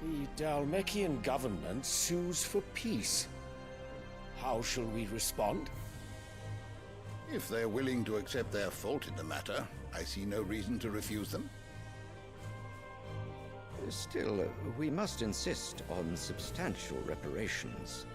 The Dalmekian government sues for peace. How shall we respond? If they're willing to accept their fault in the matter, I see no reason to refuse them. Still, we must insist on substantial reparations.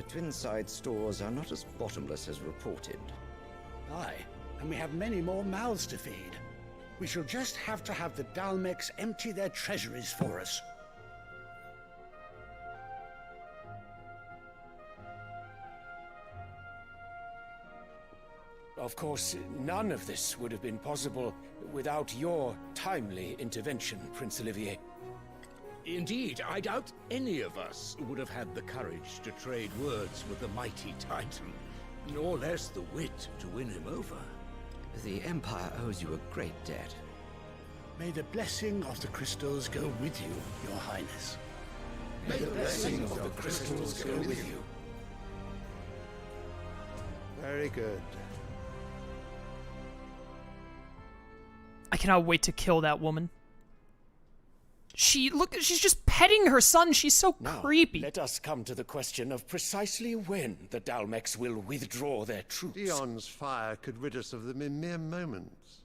Twinside stores are not as bottomless as reported. Aye, and we have many more mouths to feed. We shall just have to have the Dalmeks empty their treasuries for us. Of course, none of this would have been possible without your timely intervention, Prince Olivier. Indeed, I doubt any of us would have had the courage to trade words with the mighty Titan, nor less the wit to win him over. The Empire owes you a great debt. May the blessing of the crystals go with you, Your Highness. May the blessing of the crystals go with you. Very good. I cannot wait to kill that woman. She's just petting her son. She's so creepy. Let us come to the question of precisely when the Dalmeks will withdraw their troops. Dion's fire could rid us of them in mere moments.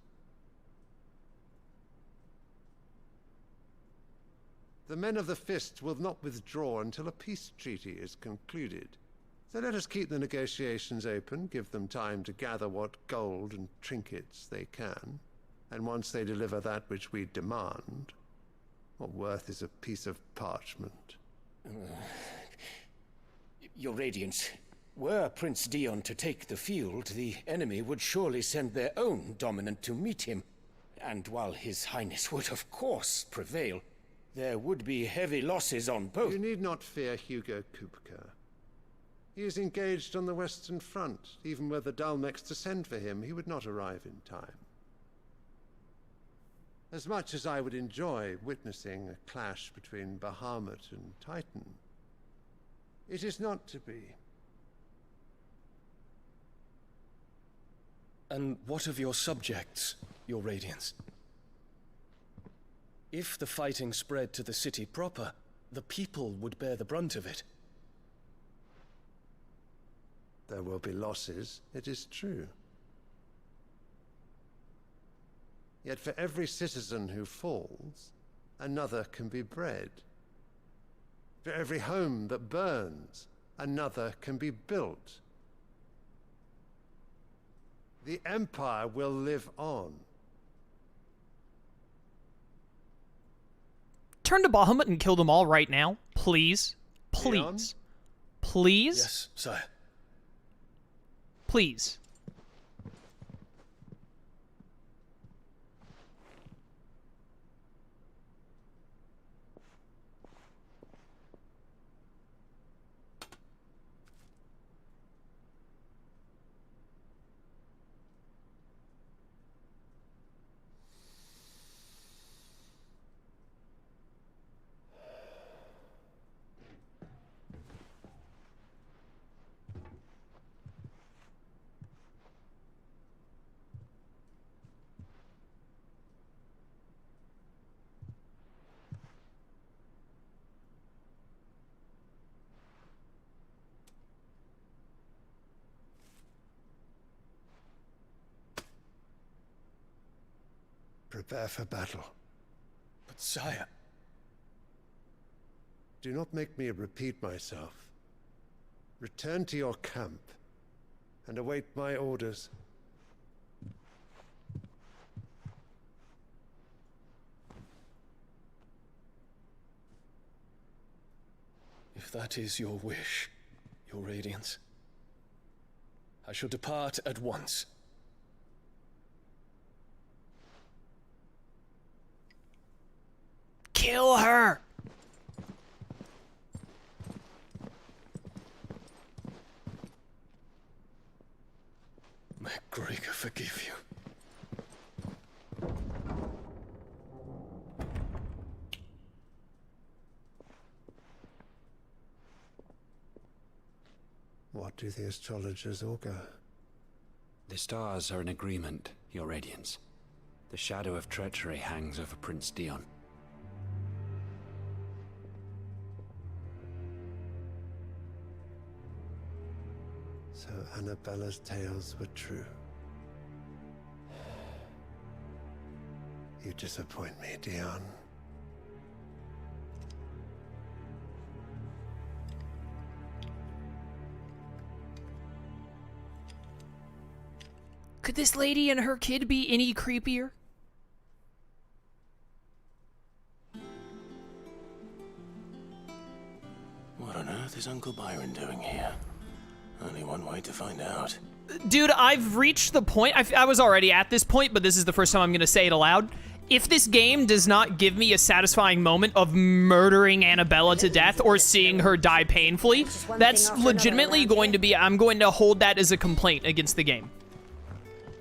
The men of the Fist will not withdraw until a peace treaty is concluded. So let us keep the negotiations open, give them time to gather what gold and trinkets they can. And once they deliver that which we demand, what worth is a piece of parchment? Your Radiance, were Prince Dion to take the field, the enemy would surely send their own dominant to meet him. And while His Highness would of course prevail, there would be heavy losses on both. You need not fear Hugo Kupka. He is engaged on the Western Front. Even were the Dalmeks to send for him, he would not arrive in time. As much as I would enjoy witnessing a clash between Bahamut and Titan, it is not to be. And what of your subjects, Your Radiance? If the fighting spread to the city proper, the people would bear the brunt of it. There will be losses, it is true. Yet for every citizen who falls, another can be bred. For every home that burns, another can be built. The Empire will live on. Turn to Bahamut and kill them all right now. Please. Please. Leon? Please? Yes, sire. Please. Prepare for battle. But sire... Do not make me repeat myself. Return to your camp and await my orders. If that is your wish, Your Radiance, I shall depart at once. Kill her! May Gregor forgive you. What do the astrologers augur? The stars are in agreement, Your Radiance. The shadow of treachery hangs over Prince Dion. Annabella's tales were true. You disappoint me, Dion. Could this lady and her kid be any creepier? What on earth is Uncle Byron doing here? Only one way to find out. Dude, I've reached the point, I was already at this point, but this is the first time I'm gonna say it aloud. If this game does not give me a satisfying moment of murdering Annabella to death or seeing her die painfully, that's legitimately going to be, I'm going to hold that as a complaint against the game.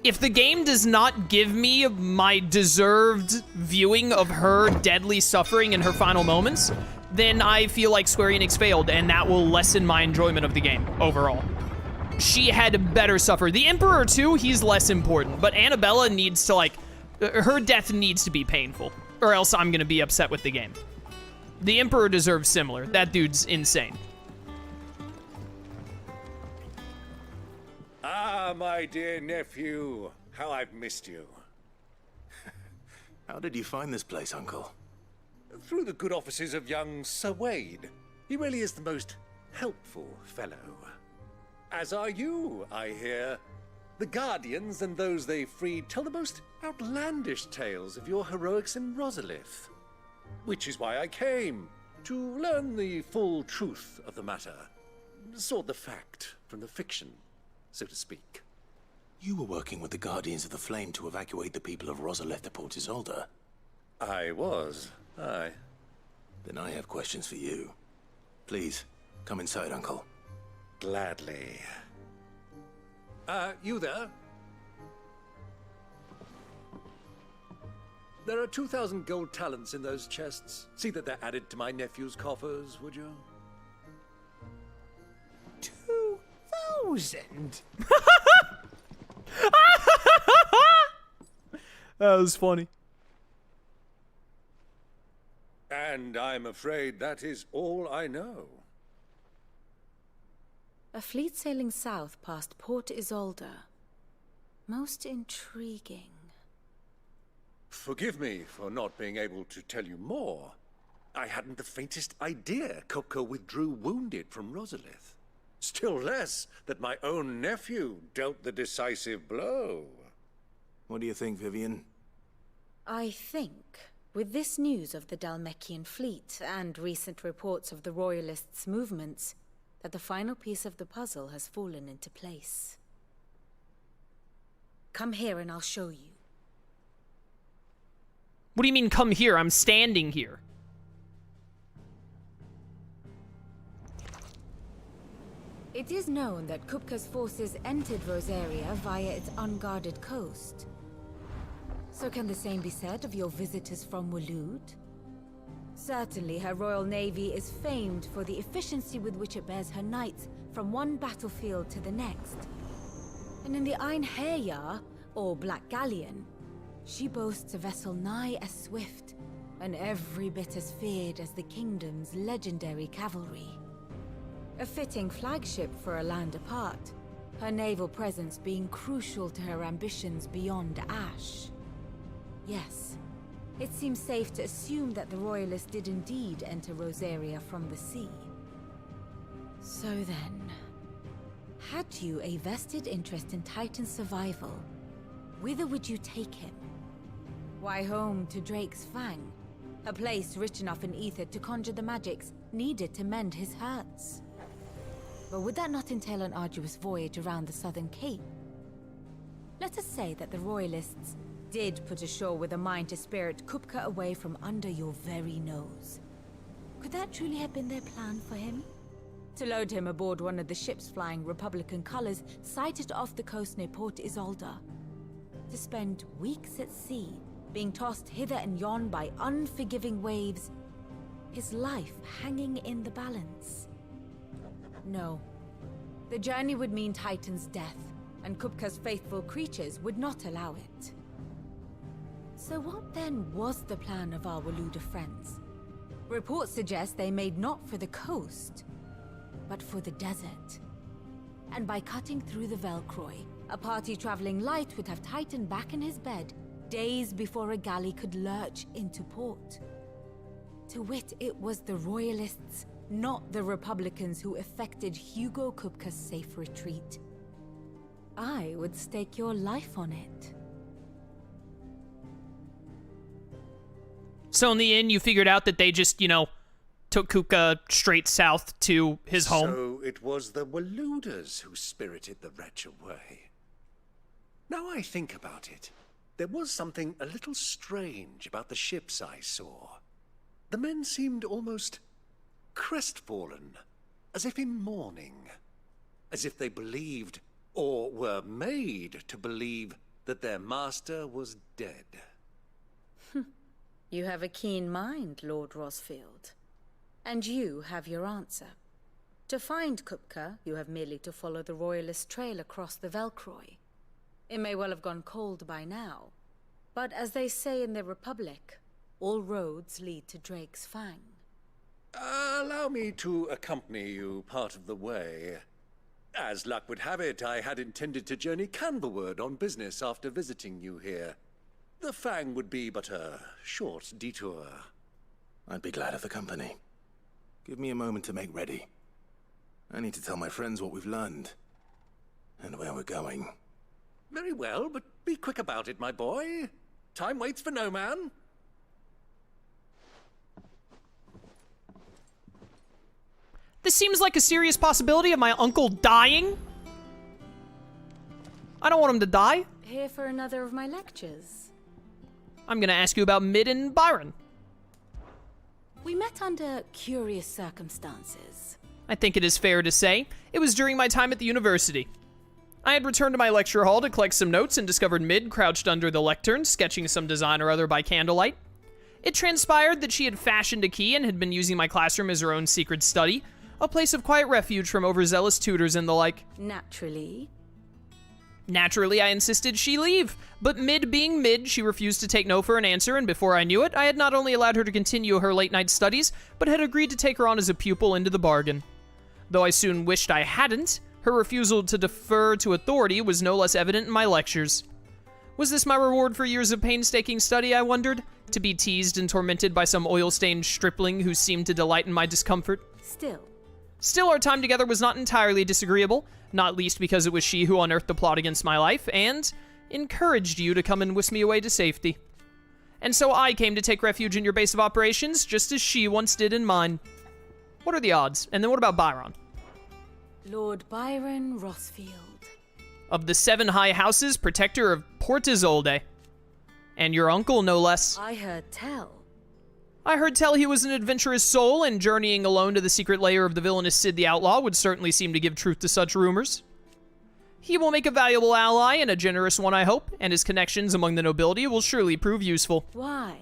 If the game does not give me my deserved viewing of her deadly suffering in her final moments, then I feel like Square Enix failed, and that will lessen my enjoyment of the game overall. She had better suffer. The Emperor too, he's less important, but Annabella needs to, like, her death needs to be painful, or else I'm gonna be upset with the game. The Emperor deserves similar. That dude's insane. Ah, my dear nephew, how I've missed you. How did you find this place, Uncle? Through the good offices of young Sir Wade. He really is the most helpful fellow. As are you, I hear. The Guardians and those they freed tell the most outlandish tales of your heroics in Rosalith. Which is why I came, to learn the full truth of the matter. Sort the fact from the fiction, so to speak. You were working with the Guardians of the Flame to evacuate the people of Rosalith to Port Isolde. I was, aye. Then I have questions for you. Please, come inside, Uncle. Gladly. You there? There are 2,000 gold talents in those chests. See that they're added to my nephew's coffers, would you? 2,000? That was funny. And I'm afraid that is all I know. A fleet sailing south past Port Isolde. Most intriguing. Forgive me for not being able to tell you more. I hadn't the faintest idea Kopka withdrew wounded from Rosalith. Still less that my own nephew dealt the decisive blow. What do you think, Vivian? I think, with this news of the Dhalmekian fleet and recent reports of the Royalists' movements, that the final piece of the puzzle has fallen into place. Come here and I'll show you. What do you mean, come here? I'm standing here. It is known that Kupka's forces entered Rosaria via its unguarded coast. So can the same be said of your visitors from Waloed? Certainly, her royal navy is famed for the efficiency with which it bears her knights from one battlefield to the next. And in the Einherjar, or Black Galleon, she boasts a vessel nigh as swift and every bit as feared as the kingdom's legendary cavalry. A fitting flagship for a land apart, her naval presence being crucial to her ambitions beyond Ash. Yes. It seems safe to assume that the Royalists did indeed enter Rosaria from the sea. So then, had you a vested interest in Titan's survival, whither would you take him? Why, home to Drake's Fang, a place rich enough in ether to conjure the magics needed to mend his hurts. But would that not entail an arduous voyage around the southern cape? Let us say that the Royalists did put ashore with a mind to spirit Kupka away from under your very nose. Could that truly have been their plan for him? To load him aboard one of the ships flying Republican colors sighted off the coast near Port Isolde. To spend weeks at sea, being tossed hither and yon by unforgiving waves, his life hanging in the balance. No. The journey would mean Titan's death, and Kupka's faithful creatures would not allow it. So what then was the plan of our Waloed friends? Reports suggest they made not for the coast, but for the desert. and by cutting through the Velcroy, a party traveling light would have tightened back in his bed days before a galley could lurch into port. To wit, it was the Royalists, not the Republicans, who effected Hugo Kupka's safe retreat. I would stake your life on it. So in the end, you figured out that they just, took Kupka straight south to his home? So it was the Waluders who spirited the wretch away. Now I think about it, there was something a little strange about the ships I saw. The men seemed almost crestfallen, as if in mourning, as if they believed, or were made to believe, that their master was dead. You have a keen mind, Lord Rosfield. And you have your answer. To find Kupka, you have merely to follow the Royalist trail across the Velcroy. It may well have gone cold by now, but as they say in the Republic, all roads lead to Drake's Fang. Allow me to accompany you part of the way. As luck would have it, I had intended to journey Canberward on business after visiting you here. The Fang would be but a short detour. I'd be glad of the company. Give me a moment to make ready. I need to tell my friends what we've learned, and where we're going. Very well, but be quick about it, my boy. Time waits for no man. This seems like a serious possibility of my uncle dying. I don't want him to die. Here for another of my lectures. I'm gonna ask you about Mid and Byron. We met under curious circumstances. I think it is fair to say it was during my time at the university. I had returned to my lecture hall to collect some notes and discovered Mid crouched under the lectern, sketching some design or other by candlelight. It transpired that she had fashioned a key and had been using my classroom as her own secret study, a place of quiet refuge from overzealous tutors and the like. Naturally, I insisted she leave, but Mid being Mid, she refused to take no for an answer, and before I knew it, I had not only allowed her to continue her late-night studies, but had agreed to take her on as a pupil into the bargain. Though I soon wished I hadn't, her refusal to defer to authority was no less evident in my lectures. Was this my reward for years of painstaking study, I wondered? To be teased and tormented by some oil-stained stripling who seemed to delight in my discomfort? Still, our time together was not entirely disagreeable, not least because it was she who unearthed the plot against my life, and encouraged you to come and whisk me away to safety. And so I came to take refuge in your base of operations, just as she once did in mine. What are the odds? And then what about Byron? Lord Byron Rosfield. Of the 7 high houses, protector of Port Isolde. And your uncle, no less. I heard tell he was an adventurous soul, and journeying alone to the secret lair of the villainous Sid the Outlaw would certainly seem to give truth to such rumors. He will make a valuable ally, and a generous one, I hope, and his connections among the nobility will surely prove useful. Why?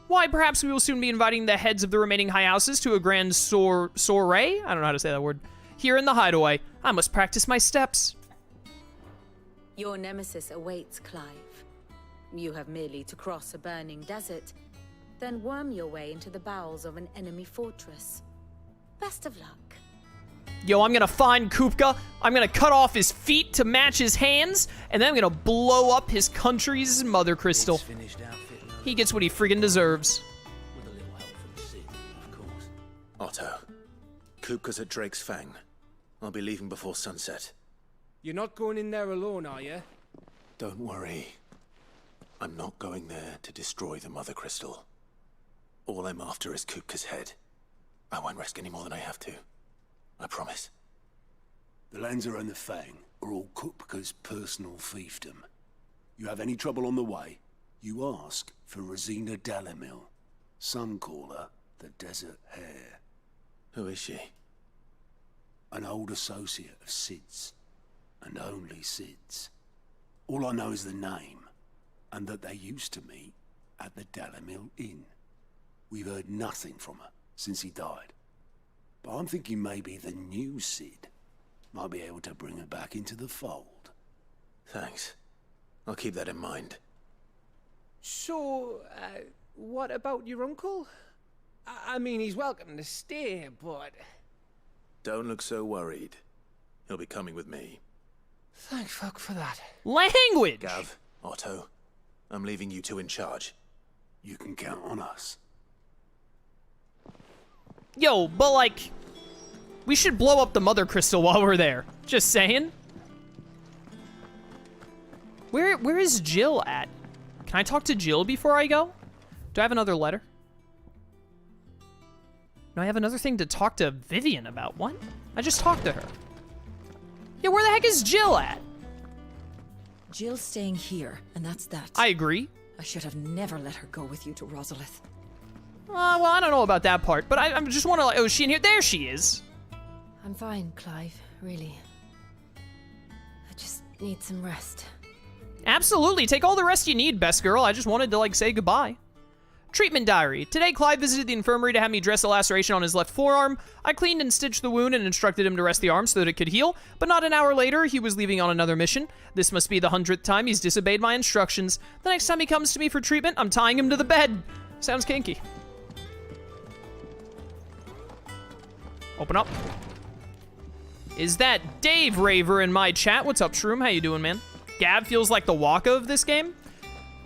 Why, perhaps we will soon be inviting the heads of the remaining high houses to a grand soiree? I don't know how to say that word. Here in the hideaway. I must practice my steps. Your nemesis awaits, Clive. You have merely to cross a burning desert, then worm your way into the bowels of an enemy fortress. Best of luck. Yo, I'm gonna find Kupka, I'm gonna cut off his feet to match his hands, and then I'm gonna blow up his country's mother crystal. He gets what he friggin' deserves. With a little help from Sid, of course. Otto, Kupka's at Drake's Fang. I'll be leaving before sunset. You're not going in there alone, are you? Don't worry. I'm not going there to destroy the Mother Crystal. All I'm after is Kupka's head. I won't risk any more than I have to. I promise. The Lanza and the Fang are all Kupka's personal fiefdom. You have any trouble on the way, you ask for Rosina Dalamil. Some call her the Desert Hare. Who is she? An old associate of Sid's, and only Sid's. All I know is the name, and that they used to meet at the Dalamil Inn. We've heard nothing from her since he died. But I'm thinking maybe the new Sid might be able to bring her back into the fold. Thanks. I'll keep that in mind. So, what about your uncle? I mean, he's welcome to stay, but... Don't look so worried. He'll be coming with me. Thank fuck for that. Language! Gav, Otto, I'm leaving you two in charge. You can count on us. Yo, but like, we should blow up the mother crystal while we're there. Just saying. Where is Jill at? Can I talk to Jill before I go? Do I have another letter? No, I have another thing to talk to Vivian about. What? I just talked to her. Yeah, where the heck is Jill at? Jill's staying here, and that's that. I agree. I should have never let her go with you to Rosalith. Well, I don't know about that part, but I just want to, like, oh, is she in here? There she is. I'm fine, Clive, really. I just need some rest. Absolutely, take all the rest you need, best girl. I just wanted to, like, say goodbye. Treatment diary. Today, Clive visited the infirmary to have me dress a laceration on his left forearm. I cleaned and stitched the wound and instructed him to rest the arm so that it could heal, but not an hour later, he was leaving on another mission. This must be the 100th time he's disobeyed my instructions. The next time he comes to me for treatment, I'm tying him to the bed. Sounds kinky. Open up. Is that Dave Raver in my chat? What's up, Shroom? How you doing, man? Gab feels like the Waka of this game.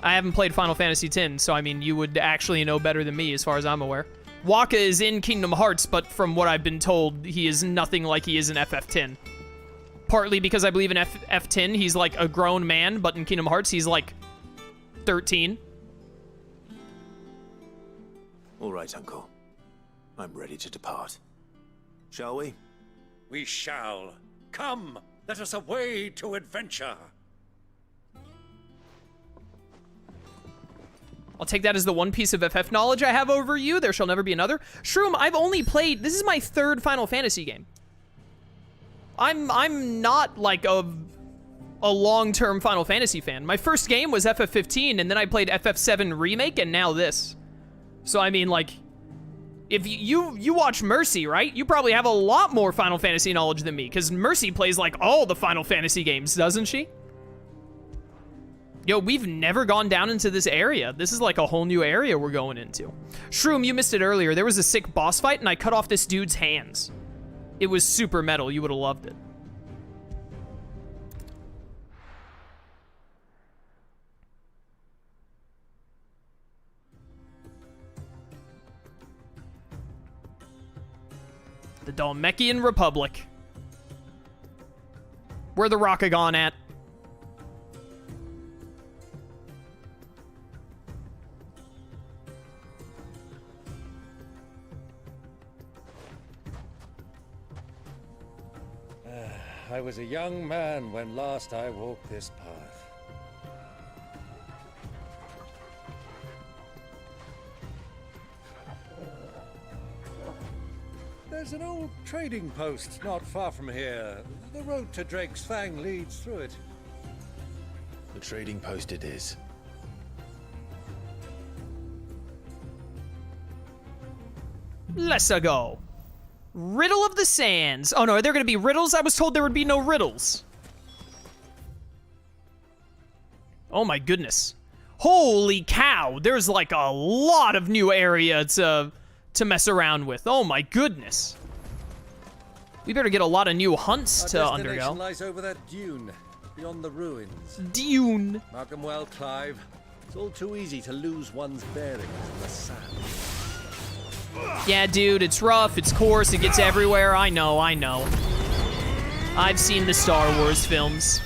I haven't played Final Fantasy X, so I mean, you would actually know better than me as far as I'm aware. Waka is in Kingdom Hearts, but from what I've been told, he is nothing like he is in FF10. Partly because I believe in F10, he's like a grown man, but in Kingdom Hearts, he's like 13. All right, Uncle. I'm ready to depart. Shall we? We shall. Come, let us away to adventure. I'll take that as the one piece of FF knowledge I have over you. There shall never be another. Shroom, I've only played, this is my third Final Fantasy game. I'm not like a long-term Final Fantasy fan. My first game was FF15, and then I played FF7 Remake, and now this. So I mean, like, if you watch Mercy, right? You probably have a lot more Final Fantasy knowledge than me, because Mercy plays like all the Final Fantasy games, doesn't she? Yo, we've never gone down into this area. This is like a whole new area we're going into. Shroom, you missed it earlier. There was a sick boss fight, and I cut off this dude's hands. It was super metal. You would have loved it. The Dhalmekian Republic. Where the Rockagon at? I was a young man when last I walked this path. There's an old trading post not far from here. The road to Drake's Fang leads through it. The trading post it is. Let's go. Riddle of the Sands. Oh no, are there gonna be riddles? I was told there would be no riddles. Oh my goodness. Holy cow, there's like a lot of new area to mess around with. Oh my goodness. We better get a lot of new hunts to undergo. Our destination lies over that dune, beyond the ruins. Dune. Mark 'em well, Clive. It's all too easy to lose one's bearings in the sand. Yeah, dude, it's rough, it's coarse, it gets everywhere. I know. I've seen the Star Wars films.